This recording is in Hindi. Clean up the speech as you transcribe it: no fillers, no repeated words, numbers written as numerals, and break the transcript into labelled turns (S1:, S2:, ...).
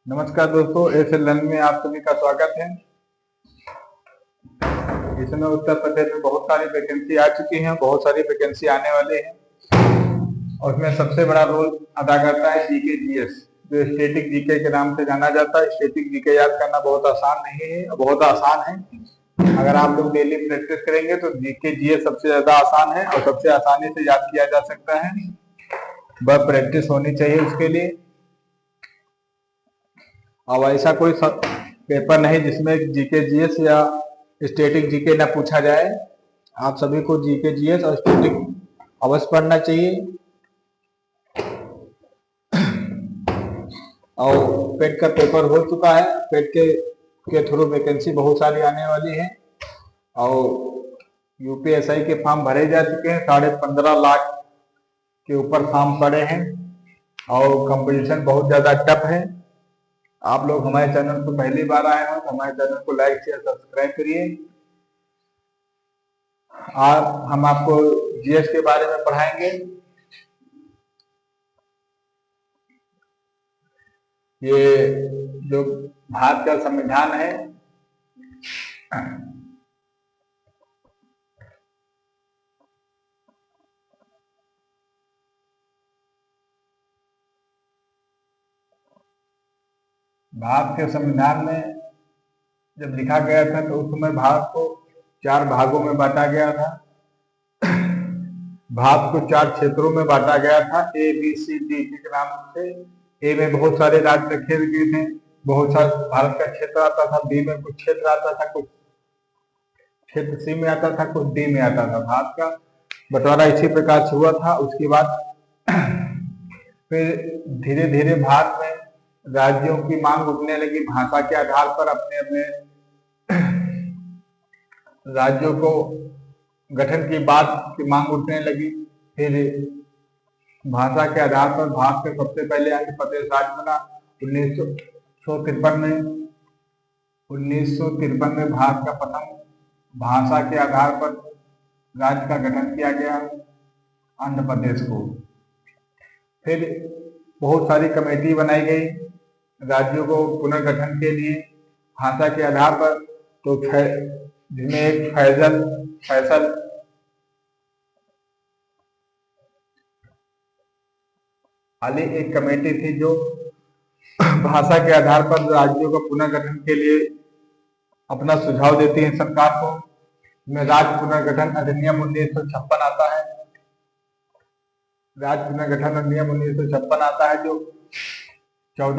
S1: नमस्कार दोस्तों, एस लर्न में आप सभी का स्वागत है। इस समय उत्तर प्रदेश में बहुत सारी वैकेंसी आ चुकी हैं, बहुत सारी वैकेंसी आने वाले हैं और उसमें सबसे बड़ा रोल अदा करता है जीके जीएस, जो स्टैटिक जीके के नाम से जाना जाता है। स्टैटिक जीके याद करना बहुत आसान नहीं है, बहुत आसान है। अगर आप लोग डेली प्रैक्टिस करेंगे तो जीके जीएस सबसे ज्यादा आसान है और सबसे आसानी से याद किया जा सकता है। बस प्रैक्टिस होनी चाहिए उसके लिए। अब ऐसा कोई पेपर नहीं जिसमें जीके जीएस या स्टैटिक जीके ना पूछा जाए। आप सभी को जीके जीएस और स्टैटिक अवश्य पढ़ना चाहिए। और पेट का पेपर हो चुका है, पेट के थ्रू वैकेंसी बहुत सारी आने वाली है और यूपीएसआई के फॉर्म भरे जा चुके हैं। 15.5 लाख के ऊपर फॉर्म पड़े हैं और कंपटीशन बहुत ज्यादा टफ है। आप लोग हमारे चैनल पर पहली बार आए हो तो हमारे चैनल को लाइक शेयर सब्सक्राइब करिए। आज हम आपको जीएस के बारे में पढ़ाएंगे। ये जो भारत का संविधान है, भारत के संविधान में जब लिखा गया था तो उस समय भारत को 4 भागों में बांटा गया था। भारत को 4 क्षेत्रों में बांटा गया था, ए बी सी डी के नाम से। ए में बहुत सारे राज्य रखे गए थे, बहुत सारे भारत का क्षेत्र आता था। बी में कुछ क्षेत्र आता था, कुछ क्षेत्र सी में आता था, कुछ डी में आता था। भारत का बंटवारा इसी प्रकार से हुआ था। उसके बाद फिर धीरे धीरे भारत में राज्यों की मांग उठने लगी। भाषा के आधार पर अपने अपने राज्यों को गठन की बात की मांग उठने लगी। फिर भाषा के आधार पर भारत का सबसे पहले आंध्र प्रदेश राज्य बना 1953 में। 1953 में भारत का प्रथम भाषा के आधार पर राज्य का गठन किया गया, आंध्र प्रदेश को। फिर बहुत सारी कमेटी बनाई गई राज्यों को पुनर्गठन के लिए भाषा के आधार पर। तो जिसमें एक फैसल अली एक कमेटी थी जो भाषा के आधार पर राज्यों का पुनर्गठन के लिए अपना सुझाव देती है सरकार को। में राज्य पुनर्गठन अधिनियम 1956 आता है। राज्य पुनर्गठन अधिनियम 1956 आता है जो 14